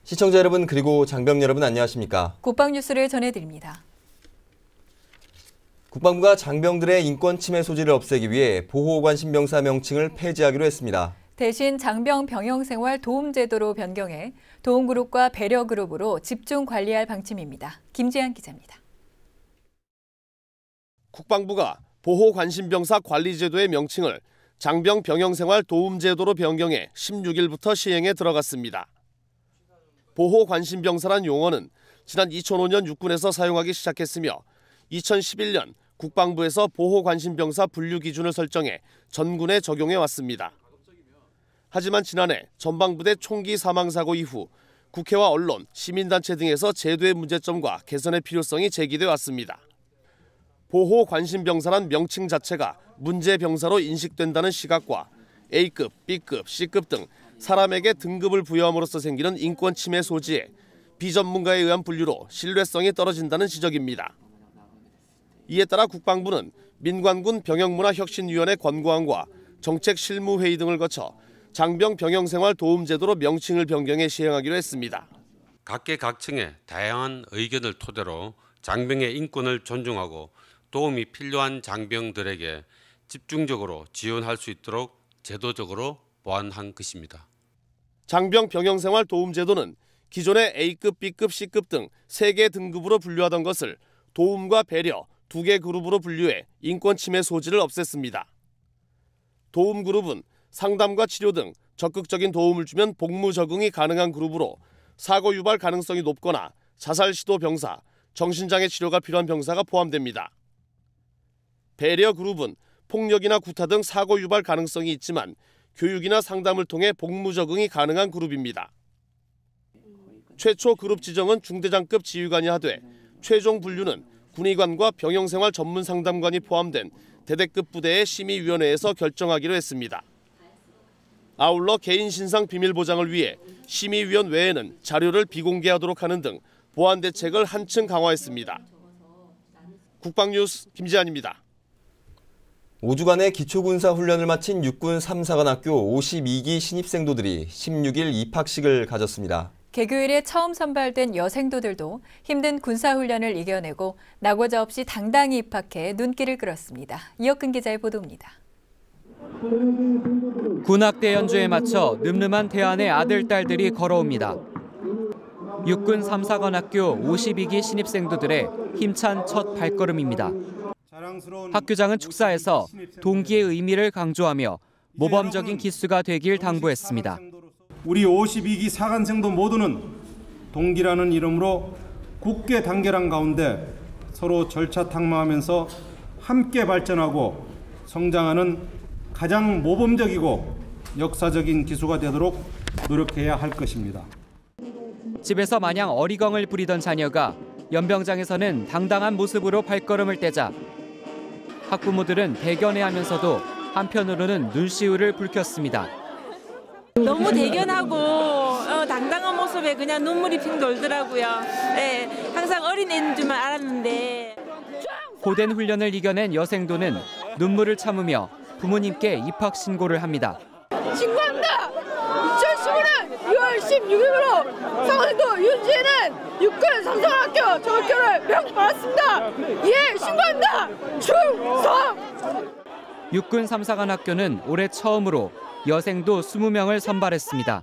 시청자 여러분 그리고 장병 여러분 안녕하십니까? 국방 뉴스를 전해드립니다. 국방부가 장병들의 인권 침해 소지를 없애기 위해 보호관심병사 명칭을 폐지하기로 했습니다. 대신 장병 병영생활 도움제도로 변경해 도움그룹과 배려그룹으로 집중 관리할 방침입니다. 김지한 기자입니다. 국방부가 보호관심병사 관리제도의 명칭을 장병 병영생활 도움제도로 변경해 16일부터 시행에 들어갔습니다. 보호관심병사란 용어는 지난 2005년 육군에서 사용하기 시작했으며 2011년 국방부에서 보호관심병사 분류 기준을 설정해 전군에 적용해 왔습니다. 하지만 지난해 전방부대 총기 사망사고 이후 국회와 언론, 시민단체 등에서 제도의 문제점과 개선의 필요성이 제기돼 왔습니다. 보호관심병사란 명칭 자체가 문제병사로 인식된다는 시각과 A급, B급, C급 등 사람에게 등급을 부여함으로써 생기는 인권 침해 소지에 비전문가에 의한 분류로 신뢰성이 떨어진다는 지적입니다. 이에 따라 국방부는 민관군 병영문화혁신위원회 권고안과 정책실무회의 등을 거쳐 장병 병영생활 도움제도로 명칭을 변경해 시행하기로 했습니다. 각계각층의 다양한 의견을 토대로 장병의 인권을 존중하고 도움이 필요한 장병들에게 집중적으로 지원할 수 있도록 제도적으로 보완한 것입니다. 장병 병영생활 도움제도는 기존의 A급, B급, C급 등 3개 등급으로 분류하던 것을 도움과 배려 2개 그룹으로 분류해 인권 침해 소지를 없앴습니다. 도움 그룹은 상담과 치료 등 적극적인 도움을 주면 복무 적응이 가능한 그룹으로 사고 유발 가능성이 높거나 자살 시도 병사, 정신장애 치료가 필요한 병사가 포함됩니다. 배려 그룹은 폭력이나 구타 등 사고 유발 가능성이 있지만 교육이나 상담을 통해 복무 적응이 가능한 그룹입니다. 최초 그룹 지정은 중대장급 지휘관이 하되 최종 분류는 군의관과 병영생활 전문 상담관이 포함된 대대급 부대의 심의위원회에서 결정하기로 했습니다. 아울러 개인 신상 비밀 보장을 위해 심의위원 외에는 자료를 비공개하도록 하는 등 보안 대책을 한층 강화했습니다. 국방뉴스 김지한입니다. 5주간의 기초군사 훈련을 마친 육군 3사관학교 52기 신입생도들이 16일 입학식을 가졌습니다. 개교일에 처음 선발된 여생도들도 힘든 군사훈련을 이겨내고 낙오자 없이 당당히 입학해 눈길을 끌었습니다. 이혁근 기자의 보도입니다. 군악대 연주에 맞춰 늠름한 대안의 아들, 딸들이 걸어옵니다. 육군 3사관학교 52기 신입생도들의 힘찬 첫 발걸음입니다. 학교장은 축사에서 동기의 의미를 강조하며 모범적인 기수가 되길 당부했습니다. 우리 52기 사관생도 모두는 동기라는 이름으로 굳게 단결한 가운데 서로 절차 탁마하면서 함께 발전하고 성장하는 가장 모범적이고 역사적인 기수가 되도록 노력해야 할 것입니다. 집에서 마냥 어리광을 부리던 자녀가 연병장에서는 당당한 모습으로 발걸음을 떼자 학부모들은 대견해하면서도 한편으로는 눈시울을 붉혔습니다. 너무 대견하고 당당한 모습에 그냥 눈물이 핑 돌더라고요. 네, 항상 어린애인 줄만 알았는데. 고된 훈련을 이겨낸 여생도는 눈물을 참으며 부모님께 입학 신고를 합니다. 신고합니다. 2015년 6월 16일로 상원도 윤지혜는 육군 3사관학교 정학교를 명받았습니다. 예, 신고합니다. 충성! 육군 3사관학교는 올해 처음으로 여생도 20명을 선발했습니다.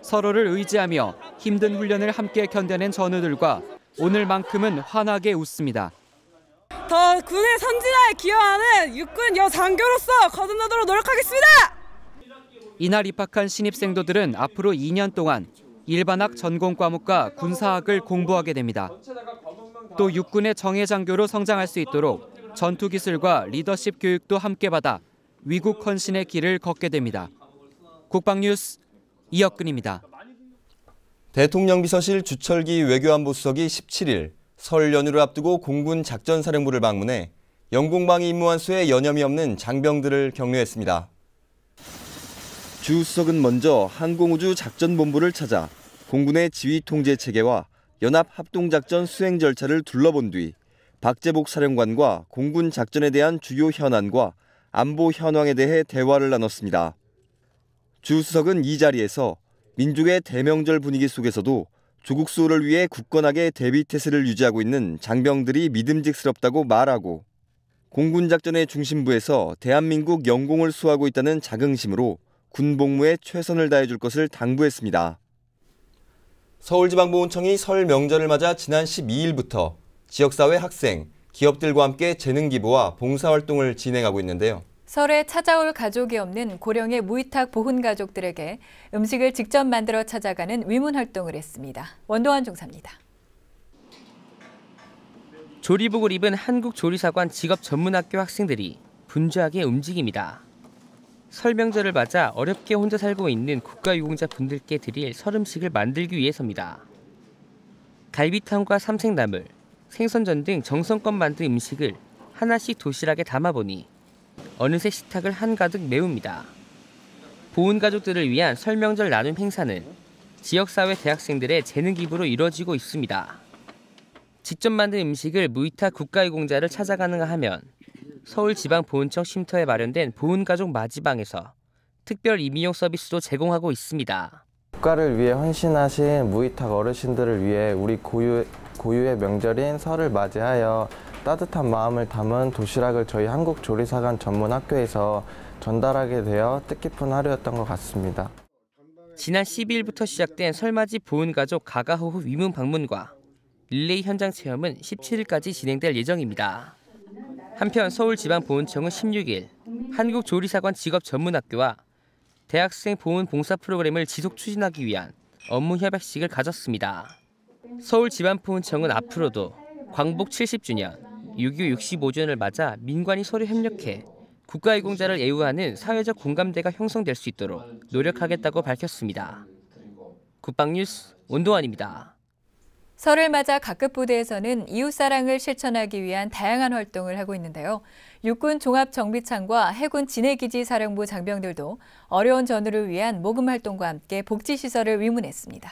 서로를 의지하며 힘든 훈련을 함께 견뎌낸 전우들과 오늘만큼은 환하게 웃습니다. 더 군의 선진화에 기여하는 육군 여장교로서 거듭나도록 노력하겠습니다. 이날 입학한 신입생도들은 앞으로 2년 동안 일반학 전공 과목과 군사학을 공부하게 됩니다. 또 육군의 정예장교로 성장할 수 있도록 전투기술과 리더십 교육도 함께 받아 위국 헌신의 길을 걷게 됩니다. 국방뉴스 이혁근입니다. 대통령 비서실 주철기 외교안보수석이 17일 설 연휴를 앞두고 공군 작전사령부를 방문해 영공방위 임무한 수에 여념이 없는 장병들을 격려했습니다. 주 수석은 먼저 항공우주 작전본부를 찾아 공군의 지휘 통제 체계와 연합합동작전 수행 절차를 둘러본 뒤 박재복 사령관과 공군 작전에 대한 주요 현안과 안보 현황에 대해 대화를 나눴습니다. 주 수석은 이 자리에서 민족의 대명절 분위기 속에서도 조국 수호를 위해 굳건하게 대비 태세를 유지하고 있는 장병들이 믿음직스럽다고 말하고 공군 작전의 중심부에서 대한민국 영공을 수호하고 있다는 자긍심으로 군 복무에 최선을 다해줄 것을 당부했습니다. 서울지방보훈청이 설 명절을 맞아 지난 12일부터 지역사회 학생, 기업들과 함께 재능 기부와 봉사활동을 진행하고 있는데요. 설에 찾아올 가족이 없는 고령의 무위탁 보훈 가족들에게 음식을 직접 만들어 찾아가는 위문 활동을 했습니다. 원동환 중사입니다. 조리복을 입은 한국조리사관 직업전문학교 학생들이 분주하게 움직입니다. 설 명절을 맞아 어렵게 혼자 살고 있는 국가유공자 분들께 드릴 설 음식을 만들기 위해서입니다. 갈비탕과 삼색나물, 생선전 등 정성껏 만든 음식을 하나씩 도시락에 담아보니 어느새 식탁을 한가득 메웁니다. 보훈 가족들을 위한 설 명절 나눔 행사는 지역사회 대학생들의 재능 기부로 이루어지고 있습니다. 직접 만든 음식을 무위탁 국가유공자를 찾아가는가 하면 서울지방보훈청 쉼터에 마련된 보훈가족 맞이방에서 특별 임의용 서비스도 제공하고 있습니다. 국가를 위해 헌신하신 무위탁 어르신들을 위해 우리 고유의 명절인 설을 맞이하여 따뜻한 마음을 담은 도시락을 저희 한국조리사관 전문학교에서 전달하게 되어 뜻깊은 하루였던 것 같습니다. 지난 12일부터 시작된 설맞이 보훈가족 가가호흡 위문 방문과 릴레이 현장 체험은 17일까지 진행될 예정입니다. 한편 서울지방보훈청은 16일 한국조리사관 직업전문학교와 대학생 보훈 봉사 프로그램을 지속 추진하기 위한 업무 협약식을 가졌습니다. 서울지방보훈청은 앞으로도 광복 70주년, 6.25 65주년을 맞아 민관이 서로 협력해 국가유공자를 애우하는 사회적 공감대가 형성될 수 있도록 노력하겠다고 밝혔습니다. 국방뉴스 원동환입니다. 설을 맞아 각급 부대에서는 이웃사랑을 실천하기 위한 다양한 활동을 하고 있는데요. 육군 종합정비창과 해군 진해기지 사령부 장병들도 어려운 전우를 위한 모금 활동과 함께 복지시설을 위문했습니다.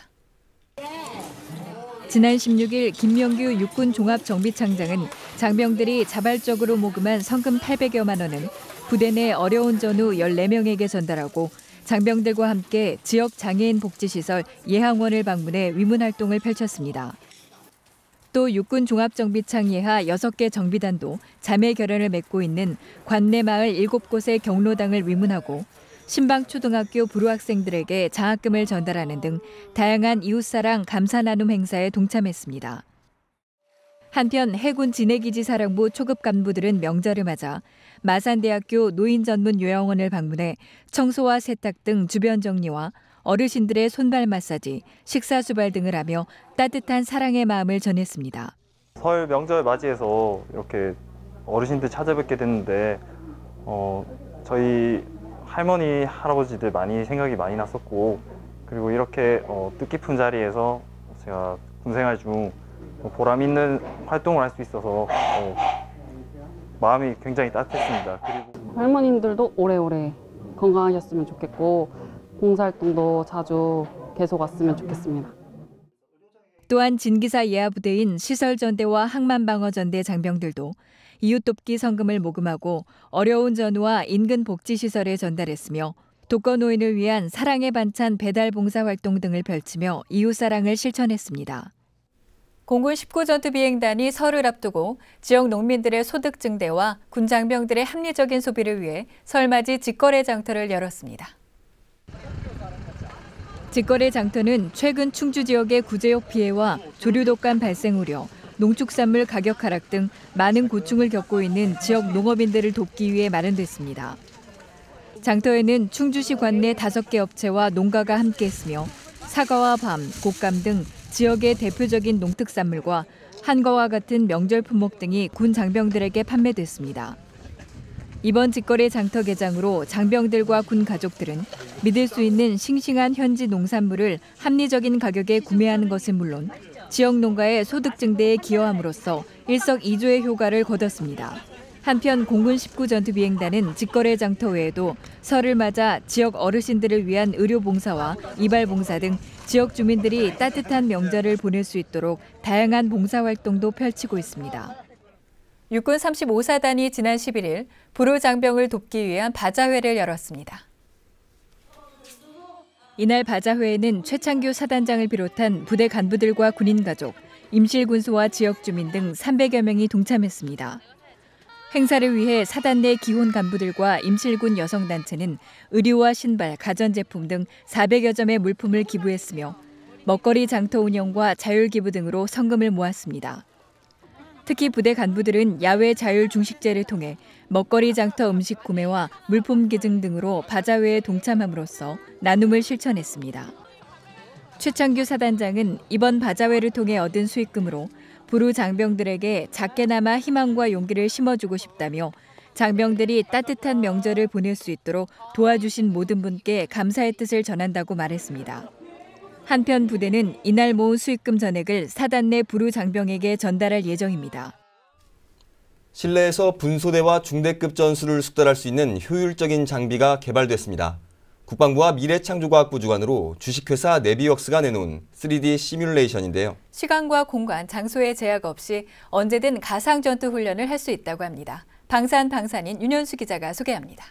지난 16일 김명규 육군 종합정비창장은 장병들이 자발적으로 모금한 성금 800여만 원은 부대 내 어려운 전우 14명에게 전달하고 장병들과 함께 지역 장애인 복지시설 예항원을 방문해 위문 활동을 펼쳤습니다. 또 육군 종합정비창 예하 6개 정비단도 자매 결연을 맺고 있는 관내 마을 7곳의 경로당을 위문하고 신방초등학교 불우학생들에게 장학금을 전달하는 등 다양한 이웃사랑 감사 나눔 행사에 동참했습니다. 한편 해군 진해기지 사령부 초급 간부들은 명절을 맞아 마산대학교 노인전문요양원을 방문해 청소와 세탁 등 주변 정리와 어르신들의 손발 마사지, 식사 수발 등을 하며 따뜻한 사랑의 마음을 전했습니다. 설 명절 맞이해서 이렇게 어르신들 찾아뵙게 됐는데 저희 할머니, 할아버지들 생각이 많이 났었고 그리고 이렇게 뜻깊은 자리에서 제가 군생활 중 보람 있는 활동을 할 수 있어서 마음이 굉장히 따뜻했습니다. 그리고 할머님들도 오래오래 건강하셨으면 좋겠고 봉사활동도 자주 계속 왔으면 좋겠습니다. 또한 진기사 예하부대인 시설전대와 항만방어전대 장병들도 이웃돕기 성금을 모금하고 어려운 전우와 인근 복지시설에 전달했으며 독거노인을 위한 사랑의 반찬 배달 봉사활동 등을 펼치며 이웃사랑을 실천했습니다. 공군 19전투비행단이 설을 앞두고 지역 농민들의 소득 증대와 군 장병들의 합리적인 소비를 위해 설맞이 직거래 장터를 열었습니다. 직거래 장터는 최근 충주 지역의 구제역 피해와 조류 독감 발생 우려, 농축산물 가격 하락 등 많은 고충을 겪고 있는 지역 농업인들을 돕기 위해 마련됐습니다. 장터에는 충주시 관내 5개 업체와 농가가 함께했으며 사과와 밤, 곶감 등 지역의 대표적인 농특산물과 한과와 같은 명절 품목 등이 군 장병들에게 판매됐습니다. 이번 직거래 장터 개장으로 장병들과 군 가족들은 믿을 수 있는 싱싱한 현지 농산물을 합리적인 가격에 구매하는 것은 물론 지역 농가의 소득 증대에 기여함으로써 일석이조의 효과를 거뒀습니다. 한편 공군 19전투비행단은 직거래 장터 외에도 설을 맞아 지역 어르신들을 위한 의료봉사와 이발봉사 등 지역 주민들이 따뜻한 명절을 보낼 수 있도록 다양한 봉사활동도 펼치고 있습니다. 육군 35사단이 지난 11일 불우장병을 돕기 위한 바자회를 열었습니다. 이날 바자회에는 최창규 사단장을 비롯한 부대 간부들과 군인 가족, 임실군수와 지역 주민 등 300여 명이 동참했습니다. 행사를 위해 사단 내 기혼 간부들과 임실군 여성단체는 의류와 신발, 가전제품 등 400여 점의 물품을 기부했으며 먹거리 장터 운영과 자율기부 등으로 성금을 모았습니다. 특히 부대 간부들은 야외 자율 중식제를 통해 먹거리 장터 음식 구매와 물품 기증 등으로 바자회에 동참함으로써 나눔을 실천했습니다. 최창규 사단장은 이번 바자회를 통해 얻은 수익금으로 불우 장병들에게 작게나마 희망과 용기를 심어주고 싶다며 장병들이 따뜻한 명절을 보낼 수 있도록 도와주신 모든 분께 감사의 뜻을 전한다고 말했습니다. 한편 부대는 이날 모은 수익금 전액을 사단 내 불우 장병에게 전달할 예정입니다. 실내에서 분소대와 중대급 전술을 숙달할 수 있는 효율적인 장비가 개발됐습니다. 국방부와 미래창조과학부 주관으로 주식회사 네비웍스가 내놓은 3D 시뮬레이션인데요. 시간과 공간, 장소의 제약 없이 언제든 가상 전투 훈련을 할 수 있다고 합니다. 방산인 윤현수 기자가 소개합니다.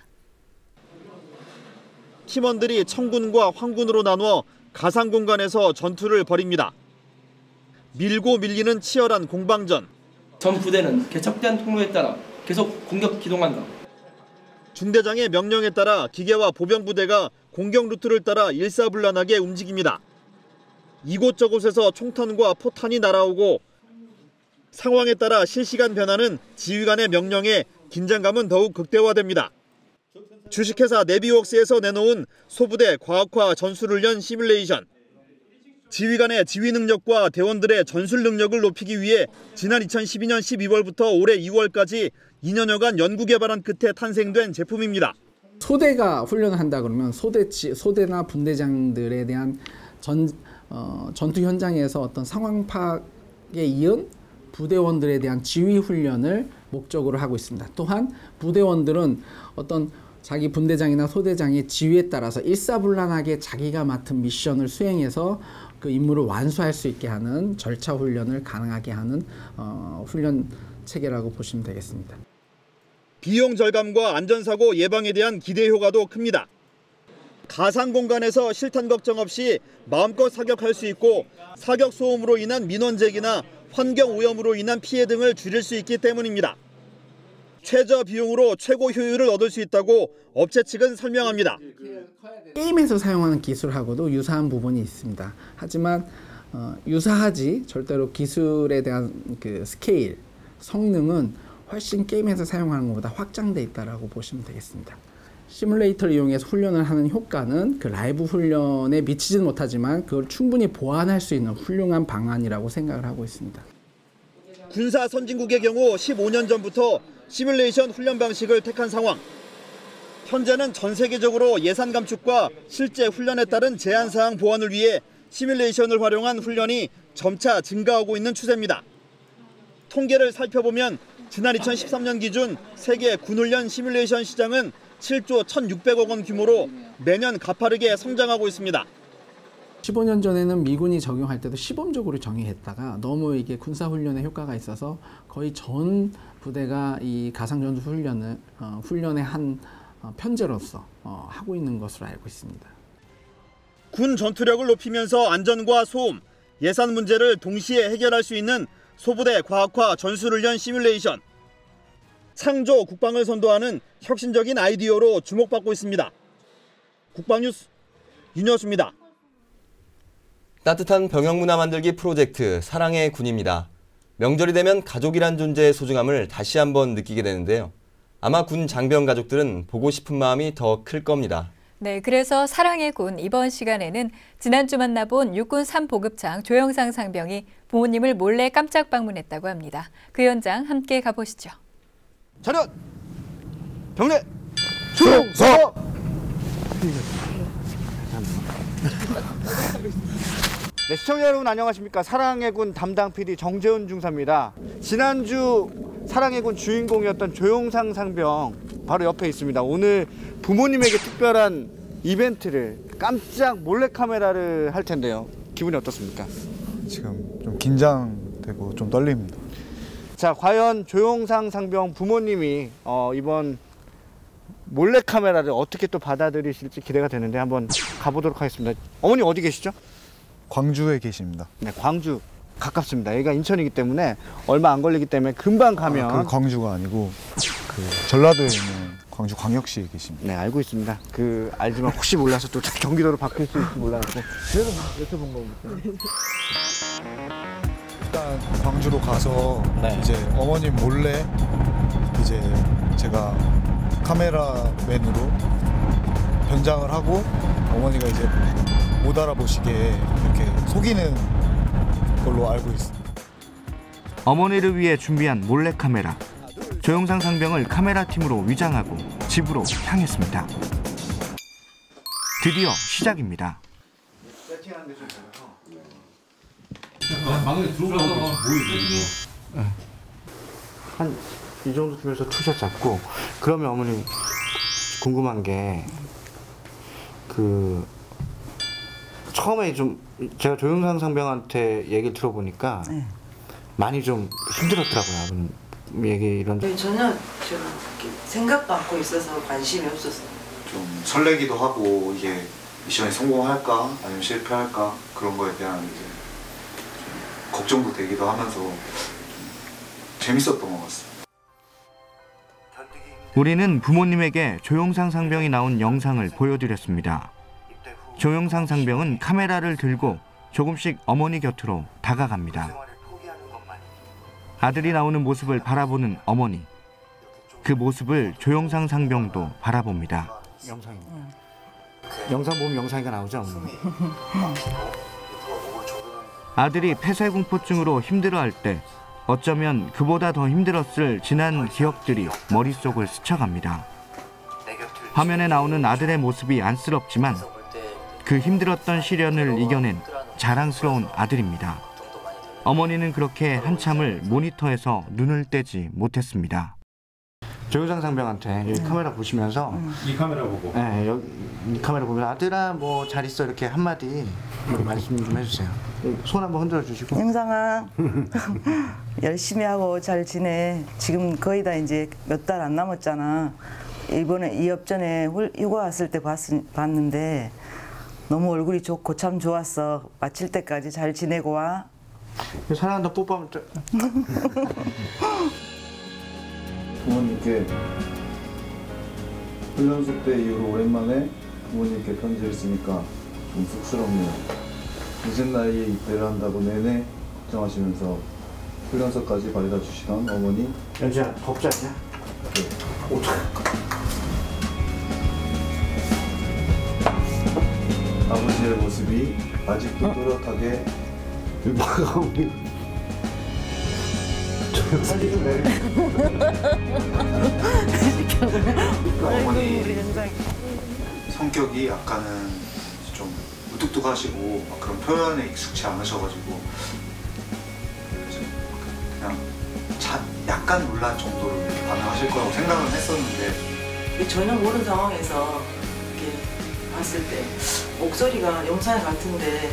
팀원들이 청군과 황군으로 나누어 가상 공간에서 전투를 벌입니다. 밀고 밀리는 치열한 공방전. 전 부대는 개척된 통로에 따라 계속 공격 기동한다. 중대장의 명령에 따라 기계와 보병 부대가 공격 루트를 따라 일사불란하게 움직입니다. 이곳저곳에서 총탄과 포탄이 날아오고 상황에 따라 실시간 변하는 지휘관의 명령에 긴장감은 더욱 극대화됩니다. 주식회사 네비웍스에서 내놓은 소부대 과학화 전술훈련 시뮬레이션. 지휘관의 지휘 능력과 대원들의 전술 능력을 높이기 위해 지난 2012년 12월부터 올해 2월까지 2년여간 연구 개발한 끝에 탄생된 제품입니다. 소대가 훈련을 한다 그러면 소대나 분대장들에 대한 전투 현장에서 어떤 상황 파악에 이은 부대원들에 대한 지휘 훈련을 목적으로 하고 있습니다. 또한 부대원들은 어떤 자기 분대장이나 소대장의 지휘에 따라서 일사불란하게 자기가 맡은 미션을 수행해서 그 임무를 완수할 수 있게 하는 절차 훈련을 가능하게 하는 훈련 체계라고 보시면 되겠습니다. 비용 절감과 안전사고 예방에 대한 기대 효과도 큽니다. 가상 공간에서 실탄 걱정 없이 마음껏 사격할 수 있고 사격 소음으로 인한 민원제기나 환경 오염으로 인한 피해 등을 줄일 수 있기 때문입니다. 최저 비용으로 최고 효율을 얻을 수 있다고 업체 측은 설명합니다. 게임에서 사용하는 기술하고도 유사한 부분이 있습니다. 하지만 유사하지 절대로 기술에 대한 그 스케일, 성능은 훨씬 게임에서 사용하는 것보다 확장돼 있다고 보시면 되겠습니다. 시뮬레이터를 이용해서 훈련을 하는 효과는 그 라이브 훈련에 미치지는 못하지만 그걸 충분히 보완할 수 있는 훌륭한 방안이라고 생각을 하고 있습니다. 군사 선진국의 경우 15년 전부터 시뮬레이션 훈련 방식을 택한 상황. 현재는 전 세계적으로 예산 감축과 실제 훈련에 따른 제한사항 보완을 위해 시뮬레이션을 활용한 훈련이 점차 증가하고 있는 추세입니다. 통계를 살펴보면 지난 2013년 기준 세계 군훈련 시뮬레이션 시장은 7조 1,600억 원 규모로 매년 가파르게 성장하고 있습니다. 15년 전에는 미군이 적용할 때도 시범적으로 정의했다가 너무 이게 군사훈련에 효과가 있어서 거의 전 부대가 이 가상전투 훈련의 한 편제로서 하고 있는 것으로 알고 있습니다. 군 전투력을 높이면서 안전과 소음, 예산 문제를 동시에 해결할 수 있는 소부대 과학화 전술훈련 시뮬레이션. 창조 국방을 선도하는 혁신적인 아이디어로 주목받고 있습니다. 국방뉴스 윤여수입니다. 따뜻한 병영문화 만들기 프로젝트 사랑의 군입니다. 명절이 되면 가족이란 존재의 소중함을 다시 한번 느끼게 되는데요. 아마 군 장병 가족들은 보고 싶은 마음이 더 클 겁니다. 네, 그래서 사랑의 군 이번 시간에는 지난주 만나본 육군 3보급장 조영상 상병이 부모님을 몰래 깜짝 방문했다고 합니다. 그 현장 함께 가보시죠. 차렷! 병례! 충성! 네, 시청자 여러분 안녕하십니까. 사랑의 군 담당 PD 정재훈 중사입니다. 지난주 사랑의 군 주인공이었던 조영상 상병 바로 옆에 있습니다. 오늘 부모님에게 특별한 이벤트를 깜짝 몰래카메라를 할 텐데요. 기분이 어떻습니까? 지금 좀 긴장되고 좀 떨립니다. 자, 과연 조영상 상병 부모님이 이번 몰래카메라를 어떻게 또 받아들이실지 기대가 되는데 한번 가보도록 하겠습니다. 어머니 어디 계시죠? 광주에 계십니다. 네, 광주 가깝습니다. 여기가 인천이기 때문에 얼마 안 걸리기 때문에 금방 가면. 그 광주가 아니고 그 전라도에 있는 광주광역시에 계십니다. 네, 알고 있습니다. 알지만 혹시 몰라서 또 경기도로 바뀔 수 있을지 몰라서 그래서 여쭤본 겁니다. 일단 광주로 가서 이제 어머님 몰래 이제 제가 카메라맨으로 변장을 하고 어머니가 이제 못 알아보시게 이렇게 속이는 걸로 알고 있습니다. 어머니를 위해 준비한 몰래카메라. 조영상 상병을 카메라팀으로 위장하고 집으로 향했습니다. 드디어 시작입니다. 한 이 정도 쯤에서 투샷 잡고 그러면 어머니 궁금한 게 처음에 좀 제가 조영상 상병한테 얘기를 들어보니까 많이 좀 힘들었더라고요. 얘기 이런 전혀 제가 생각도 않고 있어서 관심이 없었어요. 좀 설레기도 하고 이게 미션이 성공할까 아니면 실패할까 그런 거에 대한 이제 걱정도 되기도 하면서 재밌었던 것 같습니다. 우리는 부모님에게 조영상 상병이 나온 영상을 보여드렸습니다. 조영상 상병은 카메라를 들고 조금씩 어머니 곁으로 다가갑니다. 아들이 나오는 모습을 바라보는 어머니. 그 모습을 조영상 상병도 바라봅니다. 영상 보면 영상이가 나오죠, 어머니? 아들이 폐쇄공포증으로 힘들어할 때 어쩌면 그보다 더 힘들었을 지난 기억들이 머릿속을 스쳐갑니다. 화면에 나오는 아들의 모습이 안쓰럽지만 그 힘들었던 시련을 이겨낸 자랑스러운 아들입니다. 어머니는 그렇게 한참을 모니터에서 눈을 떼지 못했습니다. 조영상 상병한테 여기 카메라 보시면서 이 카메라 보고 네, 여기 이 카메라 보면 아들아 뭐 잘 있어 이렇게 한마디 말씀 좀 해주세요. 손 한번 흔들어 주시고. 영상아 열심히 하고 잘 지내. 지금 거의 다 이제 몇 달 안 남았잖아. 이번에 2업 전에 휴가 왔을 때 봤는데 너무 얼굴이 좋고 참 좋았어. 마칠 때까지 잘 지내고 와. 사랑한다 뽀뽀하면 부모님께 훈련소 때 이후로 오랜만에 부모님께 편지를 쓰니까 좀 쑥스럽네요. 늦은 나이에 입대를 한다고 내내 걱정하시면서 훈련소까지 바래다 주시던 어머니. 연주야 덥지 않냐? 네. 아버지의 모습이 아직도 또렷하게 빨리 좀 내려. 어머니 성격이 약간은 좀 무뚝뚝하시고 막 그런 표현에 익숙치 않으셔가지고 그냥 약간 놀란 정도로 이렇게 반응하실 거라고 생각은 했었는데 전혀 모르는 상황에서 이렇게 봤을 때 목소리가 영상에 같은데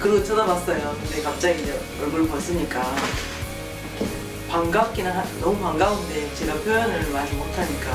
그러고 쳐다봤어요. 근데 갑자기 이제 얼굴 봤으니까 반갑기는 너무 반가운데 제가 표현을 많이 못하니까.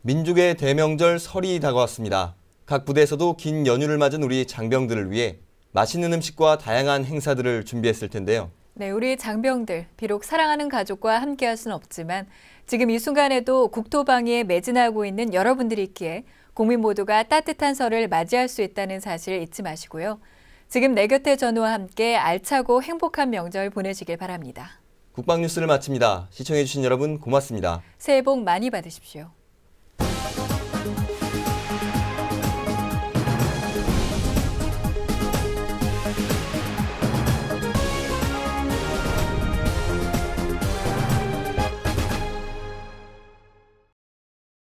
민족의 대명절 설이 다가왔습니다. 각 부대에서도 긴 연휴를 맞은 우리 장병들을 위해 맛있는 음식과 다양한 행사들을 준비했을 텐데요. 네, 우리 장병들, 비록 사랑하는 가족과 함께할 수는 없지만 지금 이 순간에도 국토방위에 매진하고 있는 여러분들이 있기에 국민 모두가 따뜻한 설을 맞이할 수 있다는 사실 잊지 마시고요. 지금 내 곁에 전우와 함께 알차고 행복한 명절 보내시길 바랍니다. 국방뉴스를 마칩니다. 시청해주신 여러분 고맙습니다. 새해 복 많이 받으십시오.